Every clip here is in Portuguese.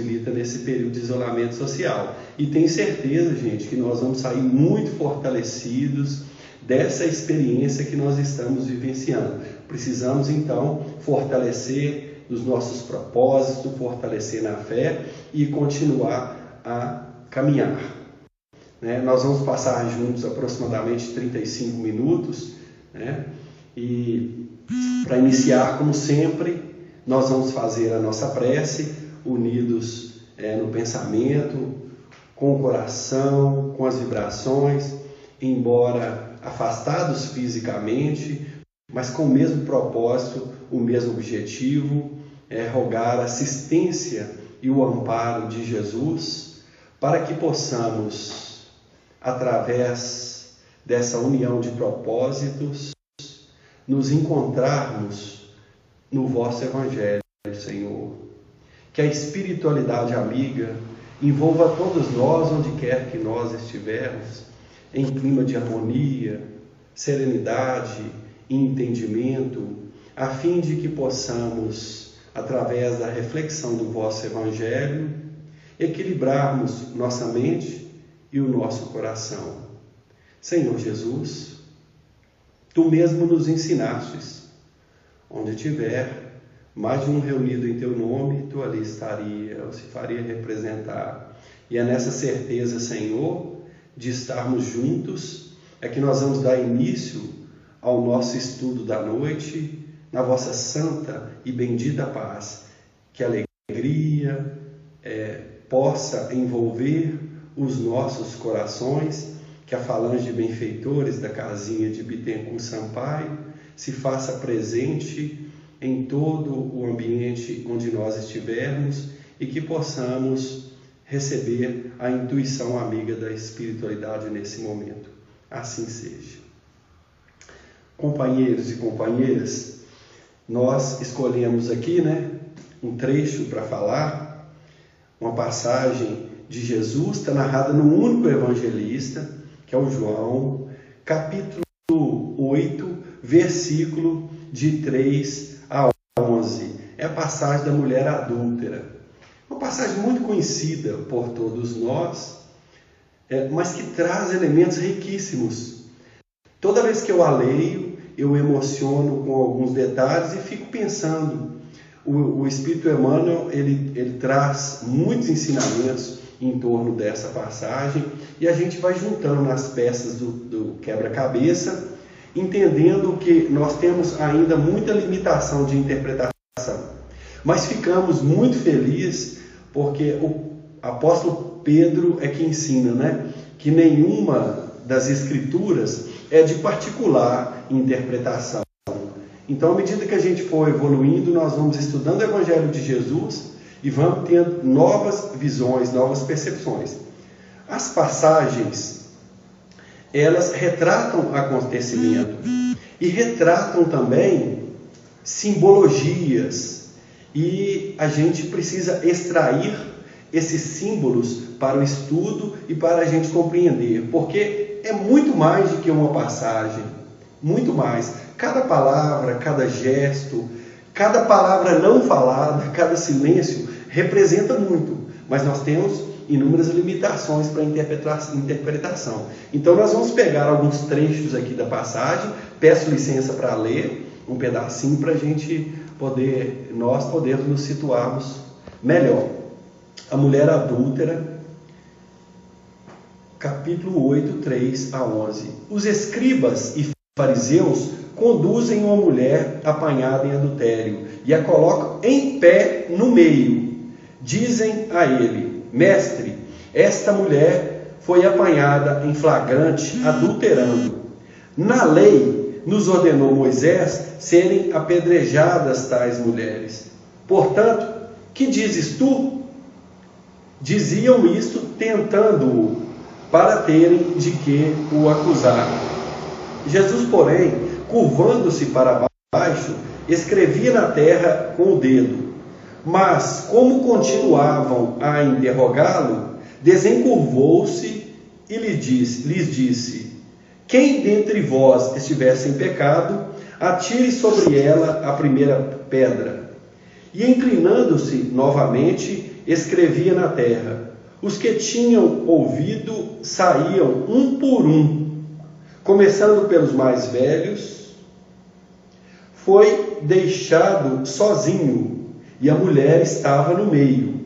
possibilita nesse período de isolamento social. E tenho certeza, gente, que nós vamos sair muito fortalecidos dessa experiência que nós estamos vivenciando. Precisamos, então, fortalecer os nossos propósitos, fortalecer na fé e continuar a caminhar. Nós vamos passar juntos aproximadamente 35 minutos, e para iniciar, como sempre, nós vamos fazer a nossa prece unidos no pensamento, com o coração, com as vibrações, embora afastados fisicamente, mas com o mesmo propósito, o mesmo objetivo, rogar a assistência e o amparo de Jesus, para que possamos, através dessa união de propósitos, nos encontrarmos no vosso Evangelho, Senhor. Que a espiritualidade amiga envolva todos nós, onde quer que nós estivermos, em clima de harmonia, serenidade e entendimento, a fim de que possamos, através da reflexão do vosso Evangelho, equilibrarmos nossa mente e o nosso coração. Senhor Jesus, Tu mesmo nos ensinastes, onde tiver mais de um reunido em Teu nome, Tu ali estaria, ou se faria representar. E é nessa certeza, Senhor, de estarmos juntos, é que nós vamos dar início ao nosso estudo da noite, na vossa santa e bendita paz. Que a alegria possa envolver os nossos corações, que a falange de benfeitores da casinha de Bittencourt Sampaio se faça presente em todo o ambiente onde nós estivermos e que possamos receber a intuição amiga da espiritualidade nesse momento. Assim seja. Companheiros e companheiras, nós escolhemos aqui, um trecho para falar, uma passagem de Jesus, está narrada no único evangelista, que é o João, capítulo 8, versículo de 3 a 11. É a passagem da mulher adúltera. Uma passagem muito conhecida por todos nós, mas que traz elementos riquíssimos. Toda vez que eu a leio, eu emociono com alguns detalhes e fico pensando. O Espírito Emmanuel, ele traz muitos ensinamentos em torno dessa passagem e a gente vai juntando as peças do quebra-cabeça, entendendo que nós temos ainda muita limitação de interpretação. Mas ficamos muito felizes porque o apóstolo Pedro é que ensina, que nenhuma das escrituras é de particular interpretação. Então, à medida que a gente for evoluindo, nós vamos estudando o Evangelho de Jesus e vamos tendo novas visões, novas percepções. As passagens, elas retratam acontecimento e retratam também simbologias. E a gente precisa extrair esses símbolos para o estudo e para a gente compreender, porque é muito mais do que uma passagem, muito mais. Cada palavra, cada gesto, cada palavra não falada, cada silêncio representa muito, mas nós temos inúmeras limitações para interpretação. Então nós vamos pegar alguns trechos aqui da passagem, peço licença para ler um pedacinho para a gente nós podermos nos situarmos melhor. A mulher adúltera, capítulo 8, 3 a 11. Os escribas e fariseus conduzem uma mulher apanhada em adultério e a colocam em pé no meio. Dizem a ele: Mestre, esta mulher foi apanhada em flagrante adulterando. Na lei nos ordenou Moisés serem apedrejadas tais mulheres. Portanto, que dizes tu? Diziam isto tentando-o, para terem de que o acusar. Jesus, porém, curvando-se para baixo, escrevia na terra com o dedo. Mas, como continuavam a interrogá-lo, desencurvou-se e lhes disse: Quem dentre vós estiver sem pecado, atire sobre ela a primeira pedra. E inclinando-se novamente, escrevia na terra. Os que tinham ouvido saíam um por um, começando pelos mais velhos. Foi deixado sozinho e a mulher estava no meio.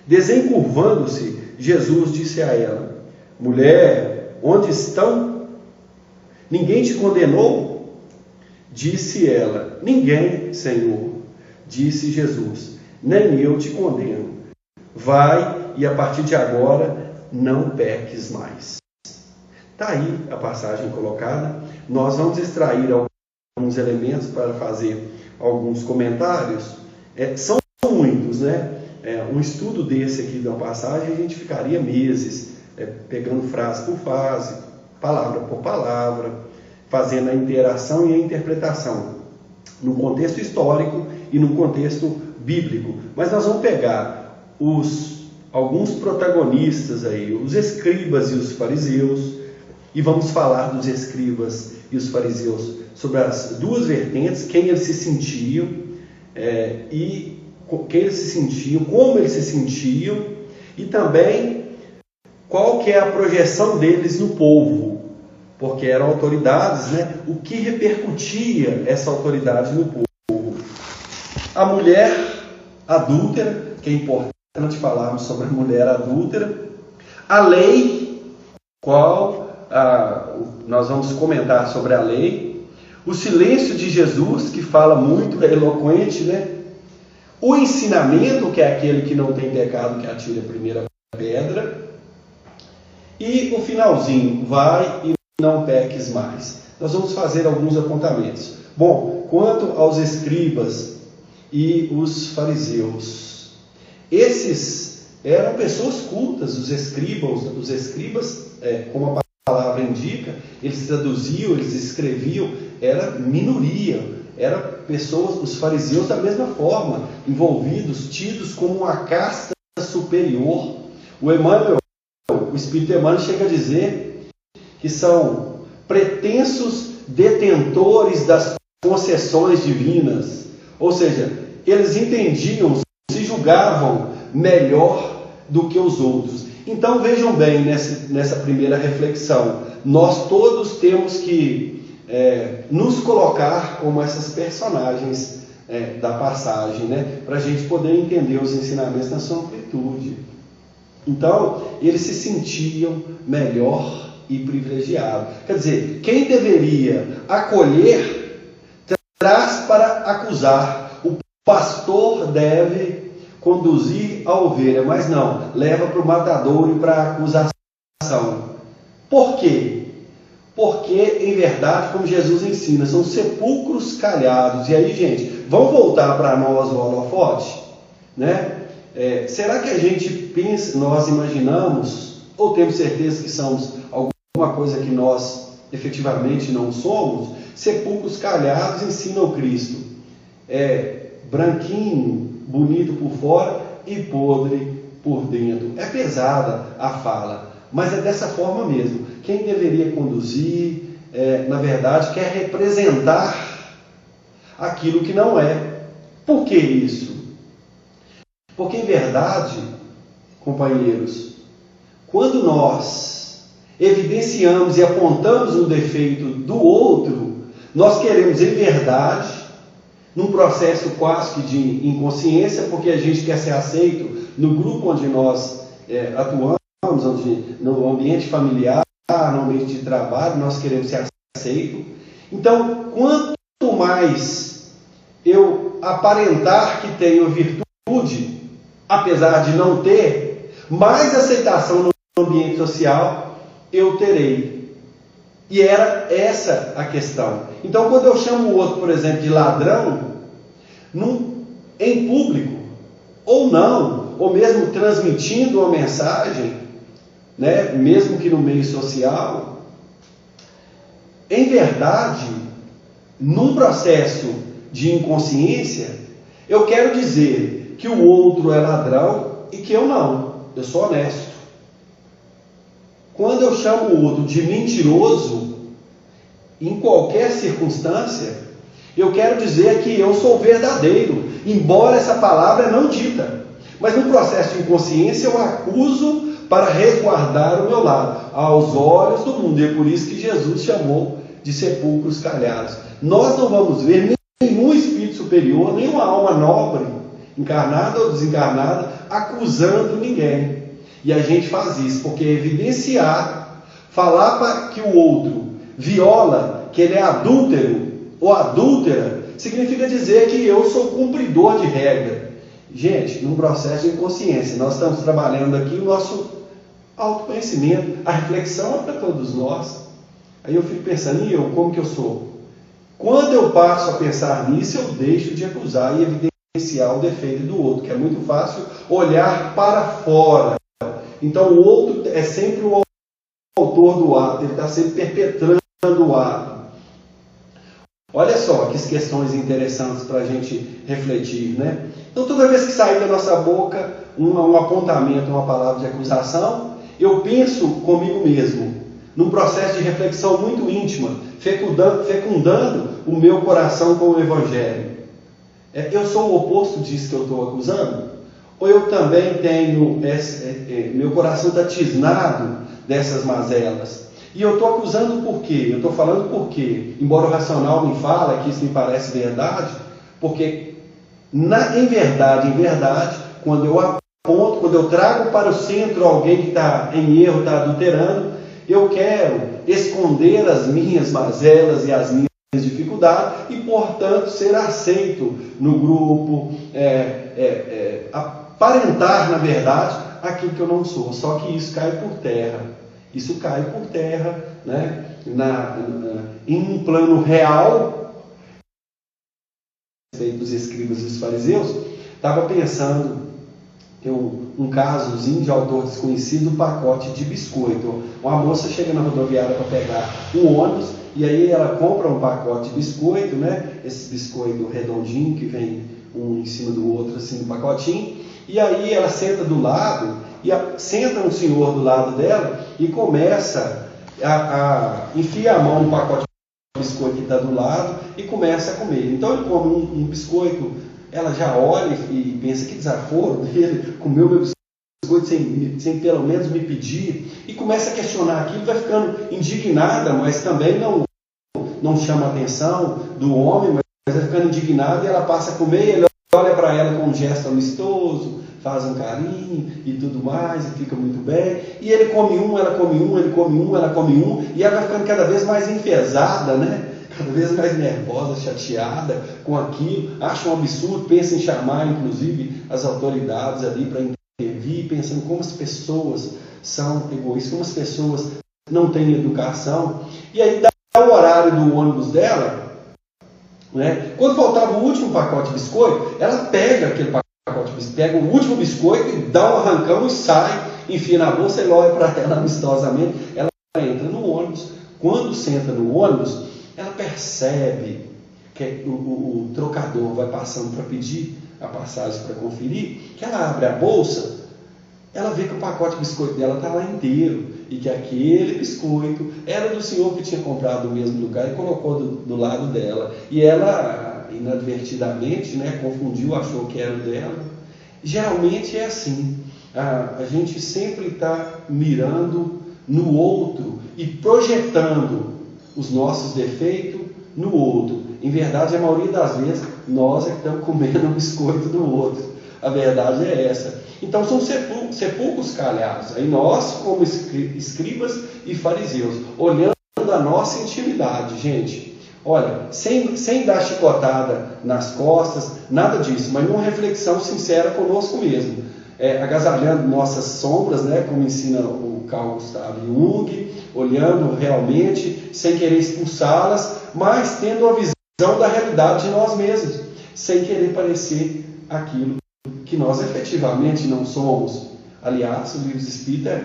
Desencurvando-se, Jesus disse a ela: mulher, onde estão? Ninguém te condenou? Disse ela: ninguém, Senhor. Disse Jesus: nem eu te condeno. Vai e a partir de agora não peques mais. Está aí a passagem colocada. Nós vamos extrair alguns elementos para fazer alguns comentários. São muitos, né? Um estudo desse aqui da passagem, a gente ficaria meses pegando frase por frase, palavra por palavra, fazendo a interação e a interpretação no contexto histórico e no contexto bíblico. Mas nós vamos pegar alguns protagonistas aí, os escribas e os fariseus, e vamos falar dos escribas e os fariseus sobre as duas vertentes, quem eles se sentiam quem eles se sentiam, como eles se sentiam, e também qual que é a projeção deles no povo, porque eram autoridades, né? O que repercutia essa autoridade no povo. A mulher adúltera, que é importante falarmos sobre a mulher adúltera. A lei, nós vamos comentar sobre a lei. O silêncio de Jesus, que fala muito, é eloquente, né? O ensinamento, que é aquele que não tem pecado, que atira a primeira pedra. E o finalzinho, vai e não peques mais. Nós vamos fazer alguns apontamentos. Bom, quanto aos escribas e os fariseus, esses eram pessoas cultas. Os escribas, como a palavra indica, eles traduziam, eles escreviam, era minoria. Eram pessoas, os fariseus da mesma forma, envolvidos, tidos como uma casta superior. O Espírito Emmanuel chega a dizer que são pretensos detentores das concessões divinas. Ou seja, eles entendiam, se julgavam melhor do que os outros. Então vejam bem nessa primeira reflexão, nós todos temos que nos colocar como essas personagens da passagem, né? Para a gente poder entender os ensinamentos na sua amplitude. Então, eles se sentiam melhor e privilegiados. Quer dizer, quem deveria acolher, traz para acusar. O pastor deve conduzir a ovelha, mas não, leva para o matadouro e para a acusação. Por quê? Porque, em verdade, como Jesus ensina, são sepulcros calhados. E aí, gente, vamos voltar para nós o holofote? Né? Será que a gente pensa, nós imaginamos, ou temos certeza que somos alguma coisa que nós efetivamente não somos? Sepulcros calhados ensinam o Cristo. Branquinho, bonito por fora e podre por dentro. É pesada a fala, mas é dessa forma mesmo. Quem deveria conduzir, na verdade, quer representar aquilo que não é. Por que isso? Porque, em verdade, companheiros, quando nós evidenciamos e apontamos um defeito do outro, nós queremos, em verdade, num processo quase que de inconsciência, porque a gente quer ser aceito no grupo onde nós atuamos, no ambiente familiar, no ambiente de trabalho, nós queremos ser aceitos. Então, quanto mais eu aparentar que tenho virtude, apesar de não ter, mais aceitação no ambiente social eu terei. E era essa a questão. Então, quando eu chamo o outro, por exemplo, de ladrão, em público, ou não, ou mesmo transmitindo uma mensagem, né, mesmo que no meio social, em verdade, num processo de inconsciência, eu quero dizer que o outro é ladrão e que eu não, eu sou honesto. Quando eu chamo o outro de mentiroso, em qualquer circunstância, eu quero dizer que eu sou verdadeiro, embora essa palavra não dita. Mas no processo de inconsciência eu acuso para resguardar o meu lado, aos olhos do mundo. E é por isso que Jesus chamou de sepulcros calhados. Nós não vamos ver nenhum espírito superior, nenhuma alma nobre, encarnada ou desencarnada, acusando ninguém. E a gente faz isso porque é evidenciar, falar para que o outro viola, que ele é adúltero ou adúltera, significa dizer que eu sou cumpridor de regra. Gente, num processo de inconsciência, nós estamos trabalhando aqui o nosso autoconhecimento, a reflexão é para todos nós. Aí eu fico pensando, e eu, como que eu sou? Quando eu passo a pensar nisso, eu deixo de acusar e evidenciar o defeito do outro, que é muito fácil olhar para fora. Então o outro é sempre o autor do ato, ele está sempre perpetrando o ato. Olha só que questões interessantes para a gente refletir, né? Então toda vez que sair da nossa boca um apontamento, uma palavra de acusação, eu penso comigo mesmo, num processo de reflexão muito íntima, fecundando o meu coração com o Evangelho. Eu sou o oposto disso que eu estou acusando? Ou eu também tenho, meu coração está tisnado dessas mazelas? E eu estou acusando por quê? Eu estou falando por quê? Embora o racional me fala que isso me parece verdade, porque em verdade, quando eu aponto, quando eu trago para o centro alguém que está em erro, está adulterando, eu quero esconder as minhas mazelas e as minhas dificuldades e, portanto, ser aceito no grupo, aparentar, na verdade, aquilo que eu não sou. Só que isso cai por terra. Isso cai por terra, né? Em um plano real, dos escribas e dos fariseus. Estava pensando em um casozinho de autor desconhecido, um pacote de biscoito. Uma moça chega na rodoviária para pegar um ônibus e aí ela compra um pacote de biscoito, né? Esse biscoito redondinho que vem um em cima do outro, assim, no pacotinho. E aí ela senta do lado, senta um senhor do lado dela e começa a enfiar a mão no pacote de biscoito que está do lado e começa a comer. Então ele come um biscoito, ela já olha e pensa que desaforo dele, comeu meu biscoito sem pelo menos me pedir, e começa a questionar aquilo, vai ficando indignada, mas também não chama a atenção do homem, mas vai ficando indignada e ela passa a comer, e ele olha para ela com um gesto amistoso, faz um carinho e tudo mais, e fica muito bem. E ele come um, ela come um, ele come um, ela come um, e ela vai ficando cada vez mais enfesada, né? Cada vez mais nervosa, chateada com aquilo, acha um absurdo, pensa em chamar, inclusive, as autoridades ali para intervir, pensando como as pessoas são egoístas, como as pessoas não têm educação. E aí dá o horário do ônibus dela, né? Quando faltava o último pacote de biscoito, ela pega aquele pacote, pega o último biscoito e dá um arrancão e sai, enfia na bolsa e olha para ela amistosamente. Ela entra no ônibus. Quando senta no ônibus, ela percebe que o trocador vai passando para pedir a passagem para conferir, que ela abre a bolsa, ela vê que o pacote de biscoito dela está lá inteiro e que aquele biscoito era do senhor que tinha comprado no mesmo lugar e colocou do lado dela. E ela, inadvertidamente, né, confundiu, achou que era o dela. Geralmente é assim. A gente sempre está mirando no outro e projetando os nossos defeitos no outro. Em verdade, a maioria das vezes, nós é que estamos comendo o biscoito do outro. A verdade é essa. Então, são sepulcros calhados. Aí nós, como escribas e fariseus, olhando a nossa intimidade, gente, olha, sem dar chicotada nas costas, nada disso, mas numa reflexão sincera conosco mesmo. Agasalhando nossas sombras, né, como ensina o Carl Gustav Jung, olhando realmente, sem querer expulsá-las, mas tendo a visão da realidade de nós mesmos, sem querer parecer aquilo que nós efetivamente não somos. Aliás, o livro Espírita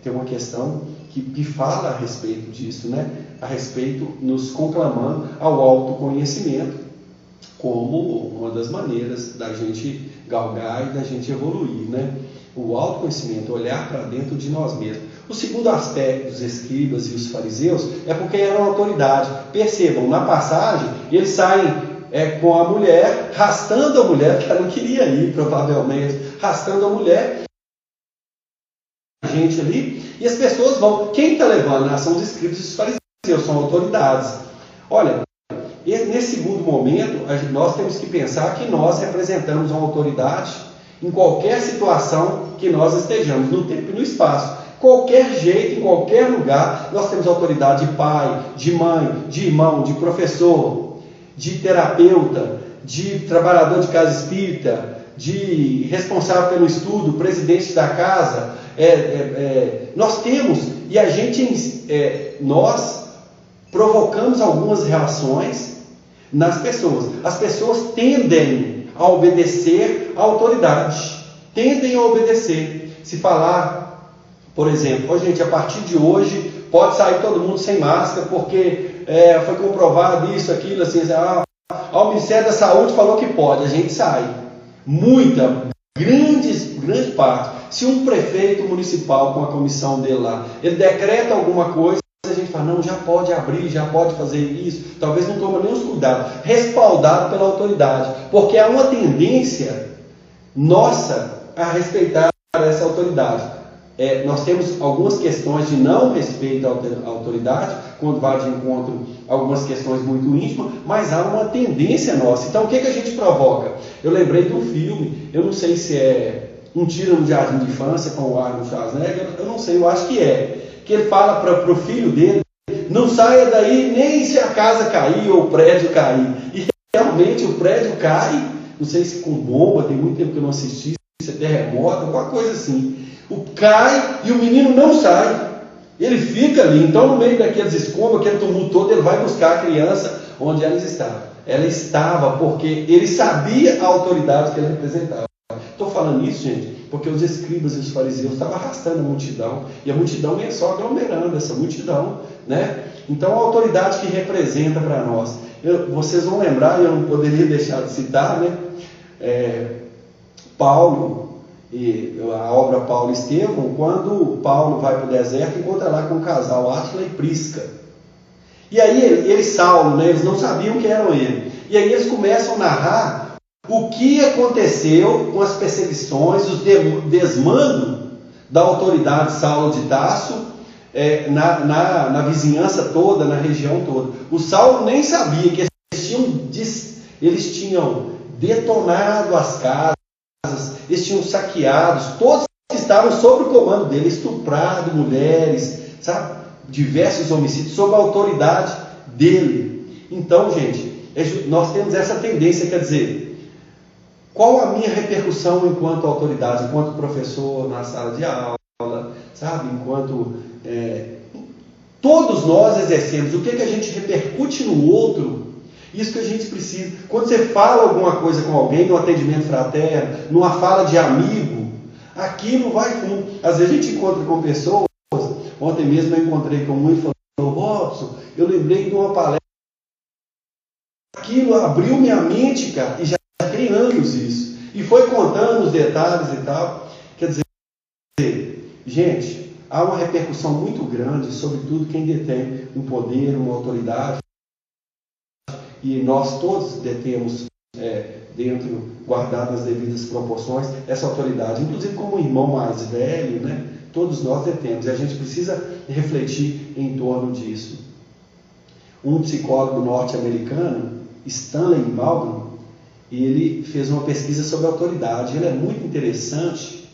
tem uma questão que fala a respeito disso, né? A respeito, nos conclamando ao autoconhecimento como uma das maneiras da gente galgar e da gente evoluir, né? O autoconhecimento, olhar para dentro de nós mesmos. O segundo aspecto dos escribas e os fariseus é porque eram autoridade. Percebam, na passagem, eles saem com a mulher, arrastando a mulher, que ela não queria ir, provavelmente, arrastando a mulher, a gente ali, e as pessoas vão. Quem está levando? São os escribas e os fariseus, são autoridades. Olha, nesse segundo momento, nós temos que pensar que nós representamos uma autoridade em qualquer situação que nós estejamos, no tempo e no espaço. Qualquer jeito, em qualquer lugar, nós temos autoridade de pai, de mãe, de irmão, de professor, de terapeuta, de trabalhador de casa espírita, de responsável pelo estudo, presidente da casa. Nós temos, e a gente, nós provocamos algumas reações nas pessoas. As pessoas tendem a obedecer à autoridade, tendem a obedecer. Se falar, por exemplo, gente, a partir de hoje pode sair todo mundo sem máscara, porque foi comprovado isso, aquilo, assim, o Ministério da Saúde falou que pode, a gente sai. Grande parte. Se um prefeito municipal, com a comissão dele lá, ele decreta alguma coisa, a gente fala, não, já pode abrir, já pode fazer isso, talvez não toma nem os cuidados, respaldado pela autoridade, porque há uma tendência nossa a respeitar essa autoridade. Nós temos algumas questões de não respeito à autoridade, quando vai de encontro a algumas questões muito íntimas, mas há uma tendência nossa. Então, o que a gente provoca? Eu lembrei de um filme, eu não sei se é Um Tiro no Jardim de Infância, com o Arnold Schwarzenegger, eu não sei, eu acho que que ele fala para o filho dele, não saia daí nem se a casa cair ou o prédio cair. E realmente o prédio cai, não sei se com bomba, tem muito tempo que eu não assisti, se é terremoto, alguma coisa assim. Cai e o menino não sai, ele fica ali. Então, no meio daqueles escombros, aquele tumulto todo, ele vai buscar a criança onde ela estava. Ela estava porque ele sabia a autoridade que ele representava. Estou falando isso, gente, porque os escribas e os fariseus estavam arrastando a multidão, e a multidão ia só aglomerando essa multidão, né? Então, a autoridade que representa para nós, vocês vão lembrar, e eu não poderia deixar de citar, né? Paulo, e a obra Paulo e Estevão, quando Paulo vai para o deserto, encontra lá com o casal Átila e Prisca. E aí ele Saulo, né, eles não sabiam quem eram ele. E aí eles começam a narrar o que aconteceu com as perseguições, os desmando da autoridade Saulo de Tarso, na vizinhança toda, na região toda. O Saulo nem sabia que eles tinham detonado as casas, eles tinham saqueado, todos estavam sob o comando dele, estuprado mulheres, sabe? Diversos homicídios, sob a autoridade dele. Então, gente, nós temos essa tendência, quer dizer, qual a minha repercussão enquanto autoridade, enquanto professor na sala de aula, sabe? Enquanto todos nós exercemos, o que a gente repercute no outro. Isso que a gente precisa. Quando você fala alguma coisa com alguém, num atendimento fraterno, numa fala de amigo, aquilo vai fundo. Às vezes a gente encontra com pessoas. Ontem mesmo eu encontrei com um e falou, Robson, eu lembrei de uma palestra. Aquilo abriu minha mente, cara, e já tem anos isso. E foi contando os detalhes e tal. Quer dizer, gente, há uma repercussão muito grande, sobretudo quem detém um poder, uma autoridade. E nós todos detemos dentro, guardado as devidas proporções, essa autoridade, inclusive como irmão mais velho, né? Todos nós detemos, e a gente precisa refletir em torno disso. Um psicólogo norte-americano, Stanley Milgram, ele fez uma pesquisa sobre autoridade. Ele é muito interessante,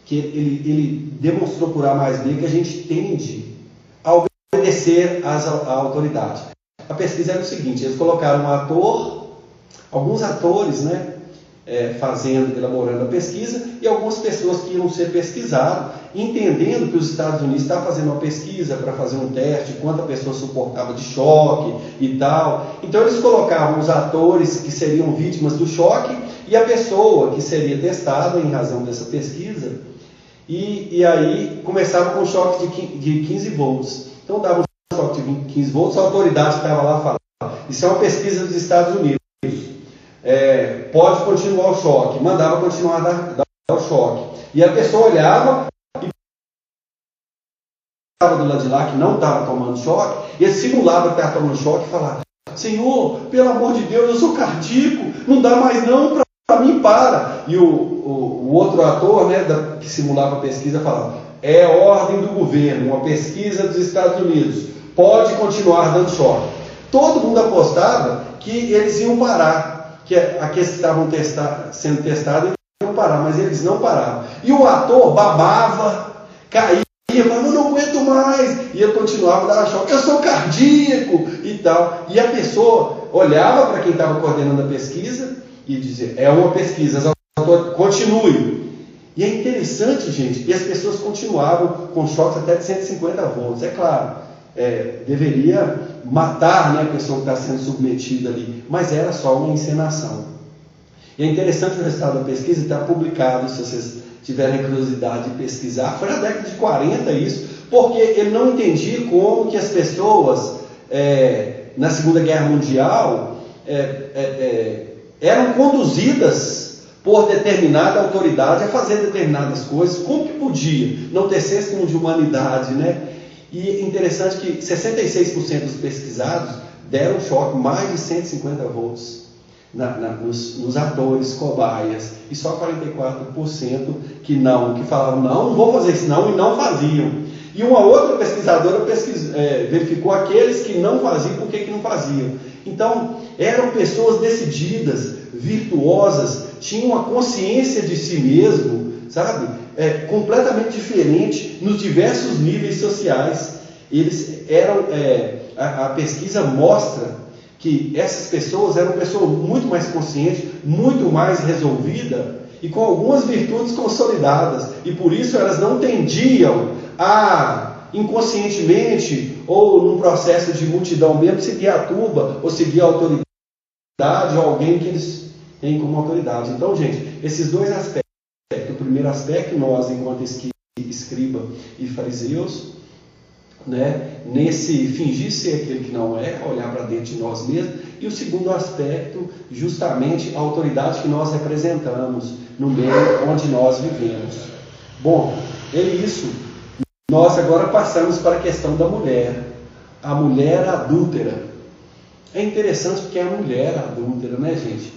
que ele demonstrou por A mais B que a gente tende a obedecer à autoridade. A pesquisa era o seguinte, eles colocaram alguns atores, né, elaborando a pesquisa, e algumas pessoas que iam ser pesquisadas, entendendo que os Estados Unidos estavam fazendo uma pesquisa para fazer um teste, quanto a pessoa suportava de choque e tal. Então eles colocavam os atores que seriam vítimas do choque e a pessoa que seria testada em razão dessa pesquisa, e aí começava com um choque de 15 volts. Então dava um choque de 15 volts, a autoridade que estava lá falava, isso é uma pesquisa dos Estados Unidos. Pode continuar o choque, mandava continuar a dar o choque. E a pessoa olhava e estava do lado de lá que não estava tomando choque, ele simulava que estava tomando choque e falava, Senhor, pelo amor de Deus, eu sou cardíaco, não dá mais não para para mim para. E o outro ator, né, que simulava a pesquisa, falava: é ordem do governo, uma pesquisa dos Estados Unidos, pode continuar dando choque. Todo mundo apostava que eles iam parar, que aqueles que estavam sendo testados iam parar, mas eles não paravam. E o ator babava, caía, falava: eu não aguento mais, e ele continuava a dar choque, eu sou cardíaco e tal. E a pessoa olhava para quem estava coordenando a pesquisa e dizia: é uma pesquisa, continue. E é interessante, gente, que as pessoas continuavam com choques até de 150 volts. É claro, deveria matar, né, a pessoa que está sendo submetida ali, mas era só uma encenação. E é interessante o resultado da pesquisa, está publicado, se vocês tiverem curiosidade de pesquisar. Foi na década de 40 isso, porque ele não entendia como que as pessoas, na Segunda Guerra Mundial, eram conduzidas por determinada autoridade a fazer determinadas coisas, como que podia não ter senso de humanidade, né? E é interessante que 66% dos pesquisados deram choque mais de 150 volts nos atores cobaias, e só 44% que falavam não vou fazer isso não, e não faziam. E uma outra pesquisadora verificou aqueles que não faziam, por que não faziam. Então, eram pessoas decididas, virtuosas, tinham uma consciência de si mesmo, sabe? Completamente diferente nos diversos níveis sociais. Eles eram, a pesquisa mostra que essas pessoas eram pessoas muito mais conscientes, muito mais resolvidas e com algumas virtudes consolidadas, e por isso elas não tendiam a, inconscientemente ou num processo de multidão mesmo, seguir a turba ou seguir a autoridade ou alguém que eles têm como autoridade. Então, gente, esses dois aspectos. O primeiro aspecto, nós, enquanto escriba e fariseus, né, nesse fingir ser aquele que não é, olhar para dentro de nós mesmos. E o segundo aspecto, justamente a autoridade que nós representamos no meio onde nós vivemos. Bom, é isso. Nós agora passamos para a questão da mulher. A mulher adúltera. É interessante porque é a mulher adúltera, né, gente?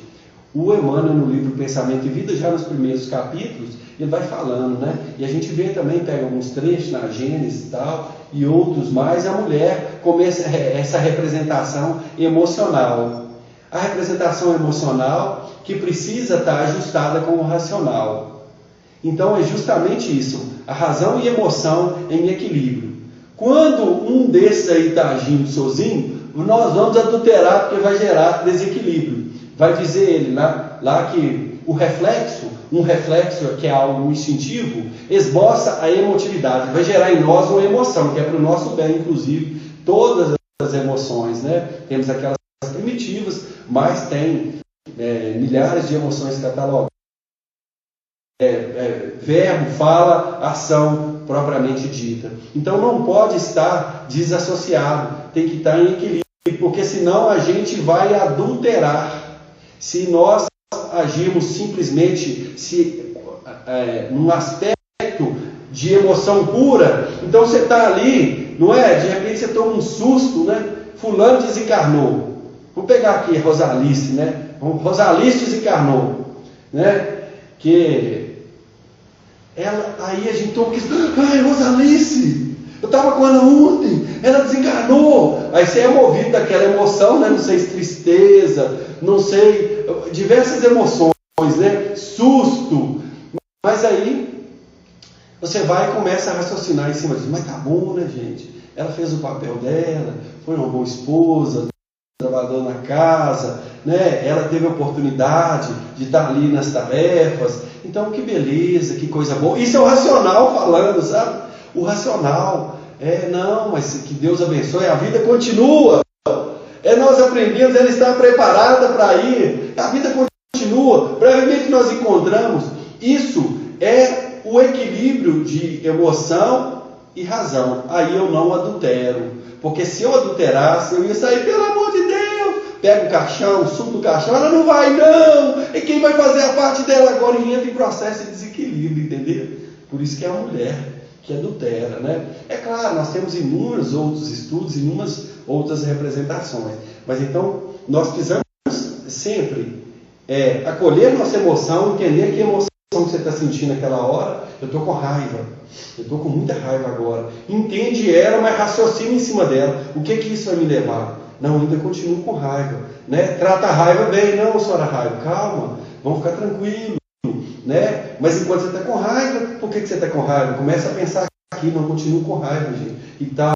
O Emmanuel, no livro Pensamento e Vida, já nos primeiros capítulos, ele vai falando, né? E a gente vê também, pega alguns trechos na Gênesis e tal, e outros mais, a mulher começa essa representação emocional. A representação emocional que precisa estar ajustada com o racional. Então é justamente isso, a razão e emoção em equilíbrio. Quando um desses aí está agindo sozinho, nós vamos adulterar porque vai gerar desequilíbrio. Vai dizer ele lá que um reflexo que é algo instintivo, esboça a emotividade, vai gerar em nós uma emoção, que é para o nosso bem, inclusive, todas as emoções, né? Temos aquelas primitivas, mas tem milhares de emoções catalogadas. Verbo, fala, ação propriamente dita. Então não pode estar desassociado, tem que estar em equilíbrio, porque senão a gente vai adulterar. Se nós agirmos simplesmente num aspecto de emoção pura, então você está ali, não é? De repente você toma um susto, né? Fulano desencarnou. Vou pegar aqui Rosalice, né? Rosalice desencarnou, né? Que ela, aí a gente toma que, ai, Rosalice, eu estava com ela ontem, ela desencarnou. Aí você é movido daquela emoção, né? Não sei se tristeza, não sei, diversas emoções, né? Susto. Mas aí você vai e começa a raciocinar em cima disso. Mas tá bom, né, gente? Ela fez o papel dela, foi uma boa esposa, trabalhou na casa, né? Ela teve a oportunidade de estar ali nas tarefas. Então, que beleza, que coisa boa. Isso é o racional falando, sabe? O racional. Não, mas que Deus abençoe, a vida continua. Nós aprendemos, ela está preparada para ir. A vida continua. Brevemente nós encontramos. Isso é o equilíbrio de emoção e razão. Aí eu não adultero. Porque se eu adulterasse, eu ia sair, pelo amor de Deus. Pega o caixão, subo do caixão, ela não vai não. E quem vai fazer a parte dela agora e entra em processo de desequilíbrio, entendeu? Por isso que é a mulher que adultera, né? É claro, nós temos inúmeros outros estudos, inúmeras outras representações. Mas então, nós precisamos sempre acolher nossa emoção, entender que emoção que você está sentindo naquela hora. Eu estou com raiva, eu estou com muita raiva agora. Entende ela, mas raciocina em cima dela. O que isso vai me levar? Não, ainda continuo com raiva. Né? Trata a raiva bem. Não, senhora raiva, calma, vamos ficar tranquilo. Né? Mas enquanto você está com raiva, por que você está com raiva? Começa a pensar aqui, não continuo com raiva, gente, e tal.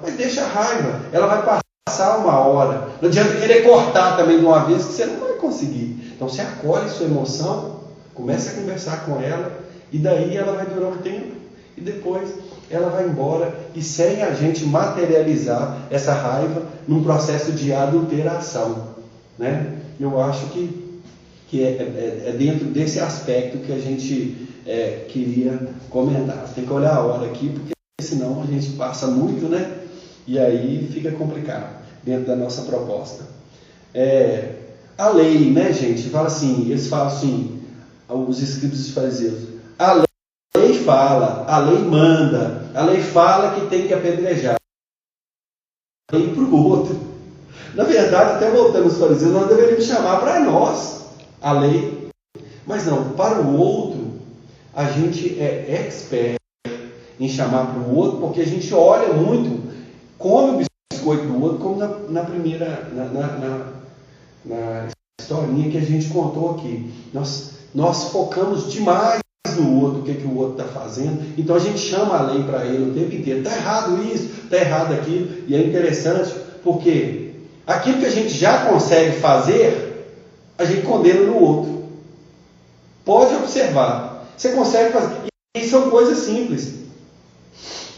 Mas deixa a raiva, ela vai passar uma hora. Não adianta querer cortar também de uma vez, que você não vai conseguir. Então você acolhe sua emoção, começa a conversar com ela, e daí ela vai durar um tempo, e depois ela vai embora, e sem a gente materializar essa raiva num processo de adulteração. Né? Eu acho que é dentro desse aspecto que a gente queria comentar. Tem que olhar a hora aqui, porque senão a gente passa muito, né? E aí fica complicado dentro da nossa proposta. A lei, né, gente? Fala assim, eles falam assim, os escribas e os fariseus, a lei fala, a lei manda, a lei fala que tem que apedrejar. A lei para o outro. Na verdade, até voltando aos fariseus, nós deveríamos chamar para nós a lei. Mas não, para o outro, a gente é expert em chamar para o outro, porque a gente olha muito, come o biscoito do outro, como na primeira, na historinha que a gente contou aqui. Nós focamos demais no outro, o que o outro está fazendo, então a gente chama a lei para ele o tempo inteiro. Está errado isso, está errado aquilo, e é interessante, porque aquilo que a gente já consegue fazer, a gente condena no outro. Pode observar, você consegue fazer, e são coisas simples.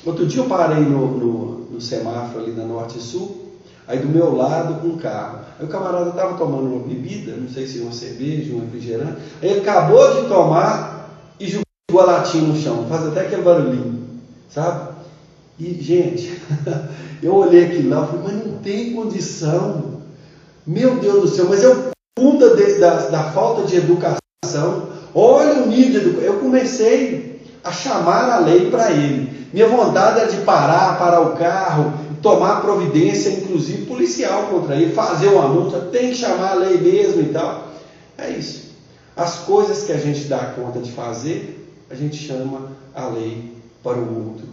Outro dia eu parei no semáforo ali da Norte e Sul, aí do meu lado um carro. Aí o camarada estava tomando uma bebida, não sei se uma cerveja, um refrigerante, aí ele acabou de tomar e jogou a latinha no chão, faz até aquele barulhinho, sabe? E, gente, eu olhei aquilo lá e falei, mas não tem condição. Meu Deus do céu, mas é o fundo da falta de educação. Olha o nível de educação. Eu comecei a chamar a lei para ele. Minha vontade era de parar o carro, tomar providência, inclusive policial contra ele, fazer uma multa, tem que chamar a lei mesmo e tal. É isso. As coisas que a gente dá conta de fazer, a gente chama a lei para o outro.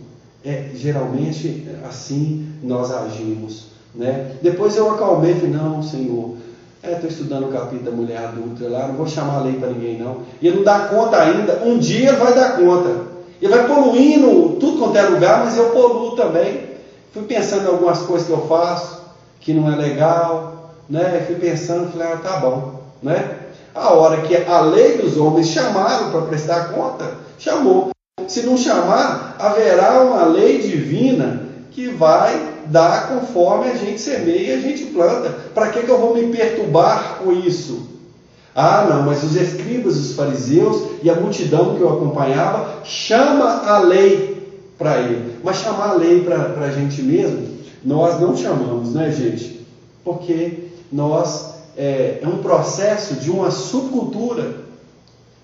Geralmente assim nós agimos. Né? Depois eu acalmei e falei, não, Senhor, estou estudando o capítulo da mulher adulta lá, não vou chamar a lei para ninguém não. E ele não dá conta ainda, um dia ele vai dar conta. Ele vai poluindo tudo quanto é lugar, mas eu poluo também. Fui pensando em algumas coisas que eu faço, que não é legal, né? Fui pensando, falei, tá bom, né? A hora que a lei dos homens chamaram para prestar conta, chamou. Se não chamar, haverá uma lei divina que vai dar conforme a gente semeia e a gente planta. Para que eu vou me perturbar com isso? Ah, não, mas os escribas, os fariseus e a multidão que eu acompanhava chama a lei para ele. Mas chamar a lei para a gente mesmo, nós não chamamos, né, gente? Porque é um processo de uma subcultura,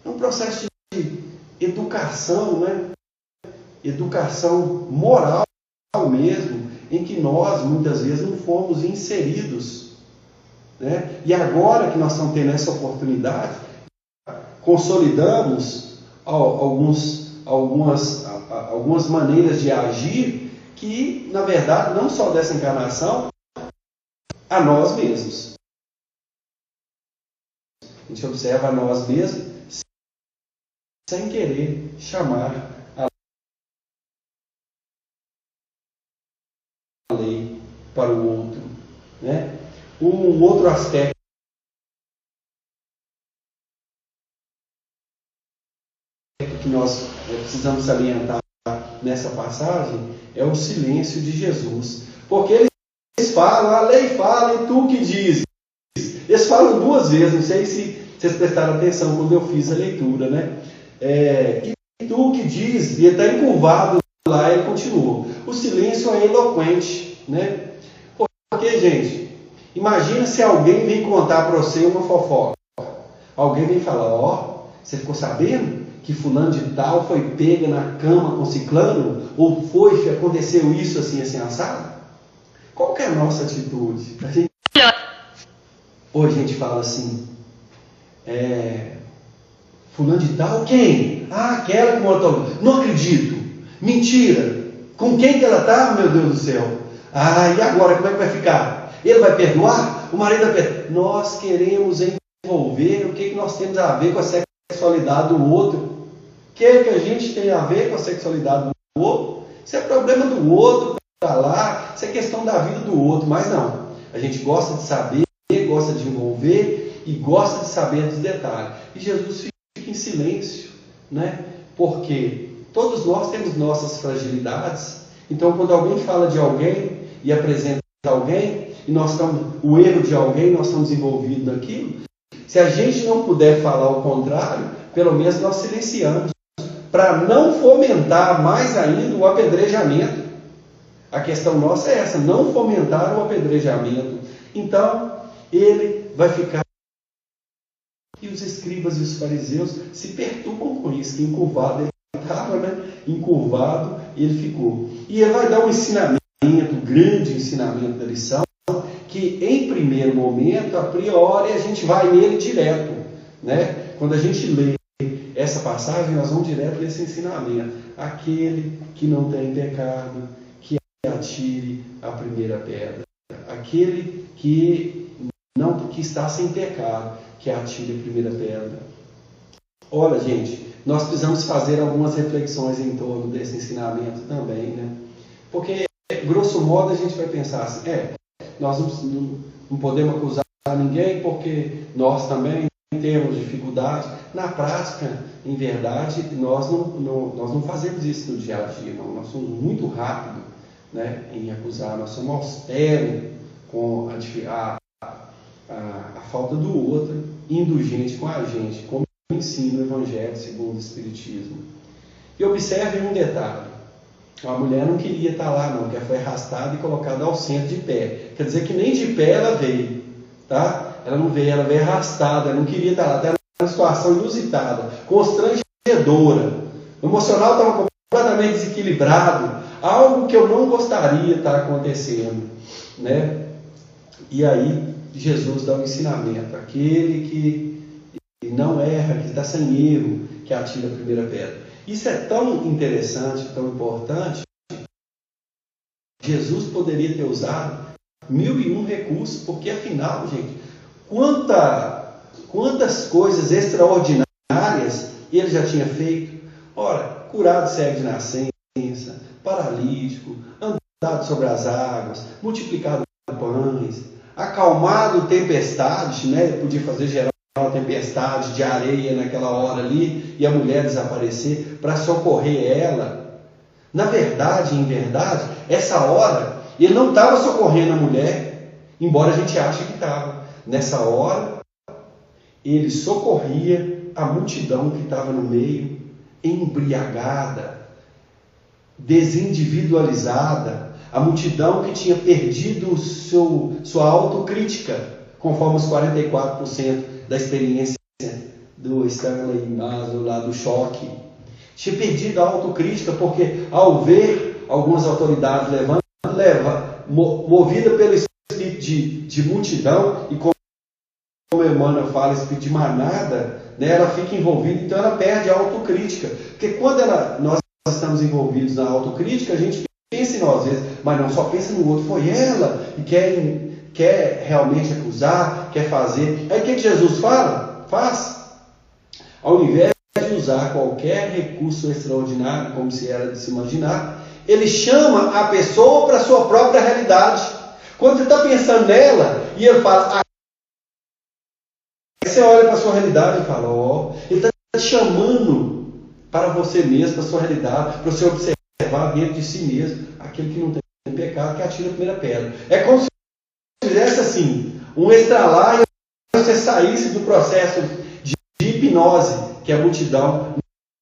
é um processo de educação, né? Educação moral mesmo, em que nós muitas vezes não fomos inseridos. Né? E agora que nós estamos tendo essa oportunidade, consolidamos algumas maneiras de agir que, na verdade, não só dessa encarnação, a nós mesmos. A gente observa a nós mesmos sem querer chamar a lei para o outro. Né? Um outro aspecto que nós precisamos salientar nessa passagem é o silêncio de Jesus. Porque eles falam, a lei fala e tu que dizes. Eles falam duas vezes, não sei se vocês prestaram atenção quando eu fiz a leitura, né? E tu que dizes, e ele está encurvado lá, ele continua. O silêncio é eloquente, né? Porque, gente, imagina se alguém vem contar para você uma fofoca. Alguém vem falar, você ficou sabendo que fulano de tal foi pega na cama com ciclano? Ou que aconteceu isso assim assado? Qual que é a nossa atitude? Ou a gente fala assim, fulano de tal, quem? Ah, aquela que mora. Não acredito. Mentira. Com quem que ela está, meu Deus do céu? Ah, e agora, como é que vai ficar? Ele vai perdoar? O marido vai perdoar? Nós queremos envolver o que nós temos a ver com a sexualidade do outro. O que a gente tem a ver com a sexualidade do outro? Isso é problema do outro, para lá, isso é questão da vida do outro, mas não. A gente gosta de saber, gosta de envolver e gosta de saber dos detalhes. E Jesus fica em silêncio, né? Porque todos nós temos nossas fragilidades. Então, quando alguém fala de alguém e apresenta alguém, e nós estamos, o erro de alguém, nós estamos envolvidos naquilo, se a gente não puder falar o contrário, pelo menos nós silenciamos, para não fomentar mais ainda o apedrejamento. A questão nossa é essa, não fomentar o apedrejamento. Então, ele vai ficar. E os escribas e os fariseus se perturbam com isso, que encurvado ele estava, né? Encurvado ele ficou. E ele vai dar um ensinamento, grande ensinamento da lição, que em primeiro momento, a priori, a gente vai nele direto, né? Quando a gente lê essa passagem, nós vamos direto nesse ensinamento. Aquele que não tem pecado, que atire a primeira pedra. Aquele que está sem pecado, que atire a primeira pedra. Olha, gente, nós precisamos fazer algumas reflexões em torno desse ensinamento também, né? Porque, grosso modo, a gente vai pensar assim, nós não podemos acusar ninguém porque nós também temos dificuldade. Na prática, em verdade, nós não fazemos isso no dia a dia, não. Nós somos muito rápidos, né, em acusar, nós somos austeros com a falta do outro, indulgente com a gente, como ensina o Evangelho segundo o Espiritismo. E observe um detalhe. A mulher não queria estar lá, não, porque ela foi arrastada e colocada ao centro de pé. Quer dizer que nem de pé ela veio, tá? Ela não veio, ela veio arrastada, ela não queria estar lá, estava numa situação inusitada, constrangedora. O emocional estava completamente desequilibrado, algo que eu não gostaria de estar acontecendo, né? E aí Jesus dá um ensinamento, aquele que não erra, que está sem erro, que atira a primeira pedra. Isso é tão interessante, tão importante, Jesus poderia ter usado 1001 recursos, porque afinal, gente, quantas coisas extraordinárias ele já tinha feito. Ora, curado cego de nascença, paralítico, andado sobre as águas, multiplicado pães, acalmado tempestades, né? Ele podia fazer gerar uma tempestade de areia naquela hora ali e a mulher desaparecer para socorrer ela. Na verdade, em verdade, essa hora ele não estava socorrendo a mulher, embora a gente ache que estava. Nessa hora, ele socorria a multidão que estava no meio, embriagada, desindividualizada, a multidão que tinha perdido sua autocrítica, conforme os 44% da experiência do Stanley Maslow lá do choque. Tinha perdido a autocrítica porque ao ver algumas autoridades movida pelo espírito de multidão, e como Emmanuel fala, espírito de manada, né, ela fica envolvida, então ela perde a autocrítica. Porque quando nós estamos envolvidos na autocrítica, a gente pensa em nós vezes, mas não só pensa no outro, foi ela, e quer realmente acusar, quer fazer. Aí o que Jesus faz? Ao invés de usar qualquer recurso extraordinário, como se era de se imaginar, ele chama a pessoa para a sua própria realidade. Quando você está pensando nela, e ele fala, aí você olha para a sua realidade e fala, ele está te chamando para você mesmo, para a sua realidade, para você observar dentro de si mesmo, aquele que não tem pecado, que atira a primeira pedra. É como se fizesse assim, um estralar e você saísse do processo de hipnose que a multidão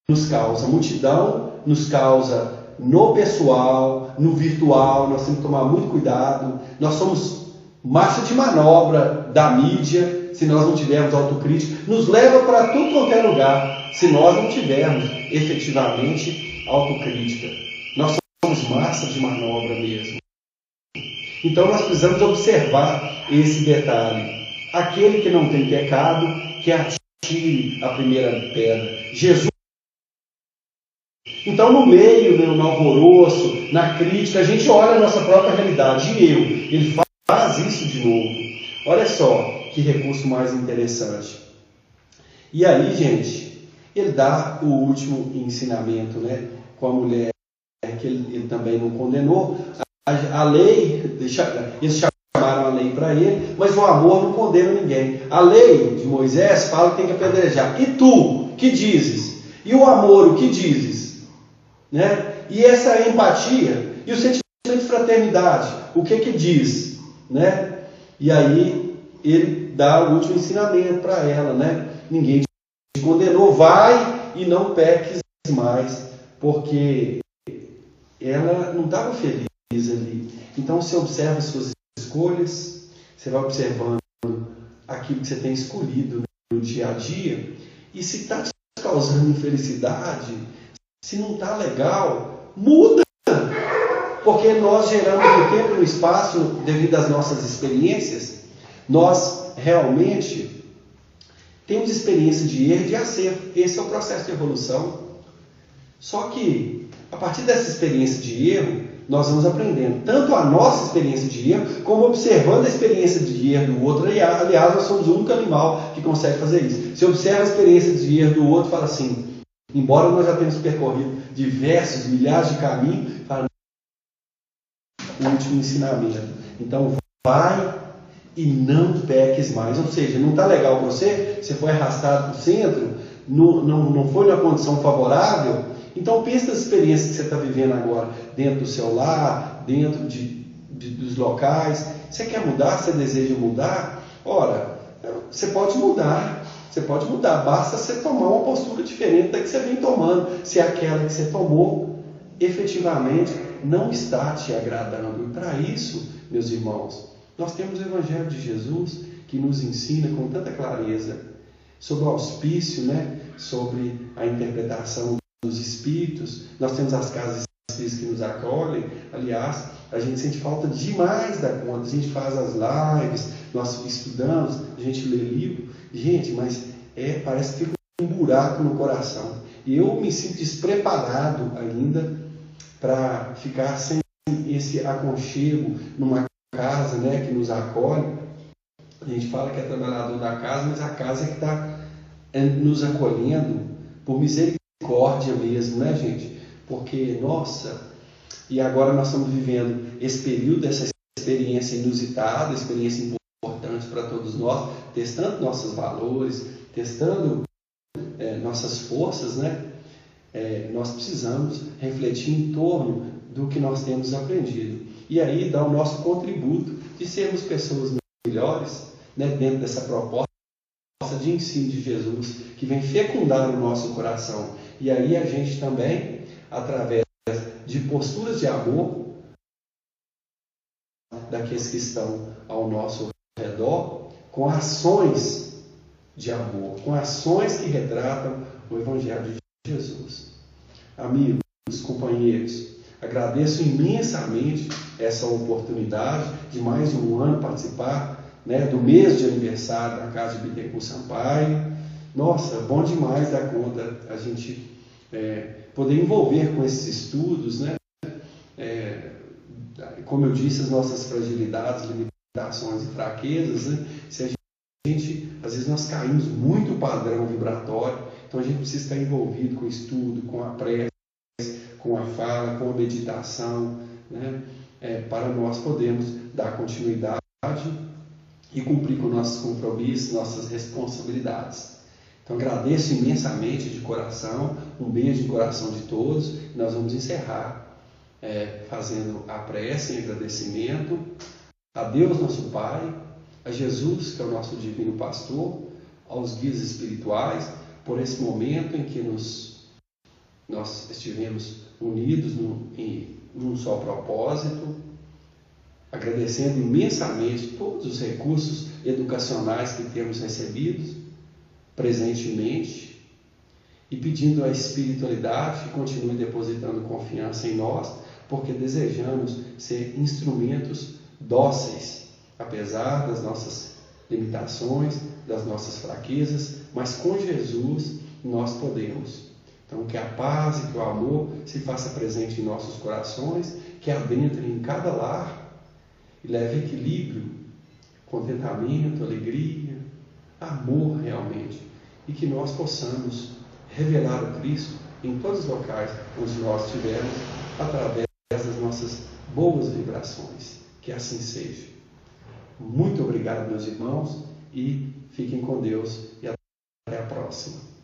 nos causa. A multidão nos causa no pessoal, no virtual, nós temos que tomar muito cuidado. Nós somos massa de manobra da mídia, se nós não tivermos autocrítica, nos leva para tudo qualquer lugar, se nós não tivermos efetivamente autocrítica. Nós somos massa de manobra mesmo. Então nós precisamos observar esse detalhe. Aquele que não tem pecado, que atire atire a primeira pedra. Jesus. Então, no meio, no alvoroço, na crítica, a gente olha a nossa própria realidade. E ele faz isso de novo. Olha só que recurso mais interessante. E aí, gente, ele dá o último ensinamento, né? Com a mulher que ele também não condenou. A lei, eles chamaram a lei para ele, mas o amor não condena ninguém. A lei de Moisés fala que tem que apedrejar. E tu, que dizes? E o amor, o que dizes? Né? E essa empatia e o sentimento de fraternidade, o que diz? Né? E aí ele dá o último ensinamento para ela, né? Ninguém te condenou, vai e não peques mais, porque ela não estava feliz ali. Então você observa as suas escolhas, você vai observando aquilo que você tem escolhido no dia a dia, e se está te causando infelicidade, se não está legal, muda. Porque nós geramos no tempo e no espaço, devido às nossas experiências, nós realmente temos experiência de erro e de acerto. Esse é o processo de evolução. Só que, a partir dessa experiência de erro, nós vamos aprendendo tanto a nossa experiência de erro, como observando a experiência de erro do outro. Aliás, nós somos o único animal que consegue fazer isso. Você observa a experiência de erro do outro e fala assim, embora nós já tenhamos percorrido diversos, milhares de caminhos, fala, o último ensinamento. Então, vai e não peques mais. Ou seja, não está legal para você, você foi arrastado para o centro, não foi numa condição favorável. Então, pense nas experiências que você está vivendo agora, dentro do seu lar, dentro dos locais. Você quer mudar? Você deseja mudar? Ora, você pode mudar. Você pode mudar. Basta você tomar uma postura diferente da que você vem tomando. Se aquela que você tomou, efetivamente, não está te agradando. E para isso, meus irmãos, nós temos o Evangelho de Jesus que nos ensina com tanta clareza sobre o auspício, né? Sobre a interpretação dos espíritos. Nós temos as casas espíritas que nos acolhem. Aliás, a gente sente falta demais da conta. A gente faz as lives, nós estudamos, a gente lê livro. Gente, mas parece que fica um buraco no coração. E eu me sinto despreparado ainda para ficar sem esse aconchego numa casa, né, que nos acolhe. A gente fala que é trabalhador da casa, mas a casa é que está nos acolhendo por misericórdia mesmo, né, gente? Porque, nossa, e agora nós estamos vivendo esse período, essa experiência inusitada, experiência importante para todos nós, testando nossos valores, testando nossas forças, né? Nós precisamos refletir em torno do que nós temos aprendido. E aí dar o nosso contributo de sermos pessoas melhores, né, dentro dessa proposta de ensino de Jesus, que vem fecundar o nosso coração. E aí a gente também, através de posturas de amor, daqueles que estão ao nosso redor, com ações de amor, com ações que retratam o Evangelho de Jesus. Amigos, companheiros, agradeço imensamente essa oportunidade de mais um ano participar, né, do mês de aniversário da Casa de Bittencourt Sampaio. Nossa, bom demais dar conta a gente poder envolver com esses estudos, né? Como eu disse, as nossas fragilidades, limitações e fraquezas, né? Se a gente, às vezes nós caímos muito no padrão vibratório, então a gente precisa estar envolvido com o estudo, com a prece, com a fala, com a meditação, né? Para nós podermos dar continuidade e cumprir com nossos compromissos, nossas responsabilidades. Então agradeço imensamente de coração, um beijo no coração de todos, e nós vamos encerrar fazendo a prece em agradecimento a Deus nosso Pai, a Jesus, que é o nosso divino pastor, aos guias espirituais, por esse momento em que nós estivemos unidos num só propósito, agradecendo imensamente todos os recursos educacionais que temos recebidos presentemente e pedindo à espiritualidade que continue depositando confiança em nós, porque desejamos ser instrumentos dóceis, apesar das nossas limitações, das nossas fraquezas, mas com Jesus nós podemos. Então, que a paz e que o amor se faça presente em nossos corações, que adentre em cada lar e leve equilíbrio, contentamento, alegria, amor realmente, e que nós possamos revelar o Cristo em todos os locais onde nós estivermos, através das nossas boas vibrações. Que assim seja. Muito obrigado, meus irmãos, e fiquem com Deus e até a próxima.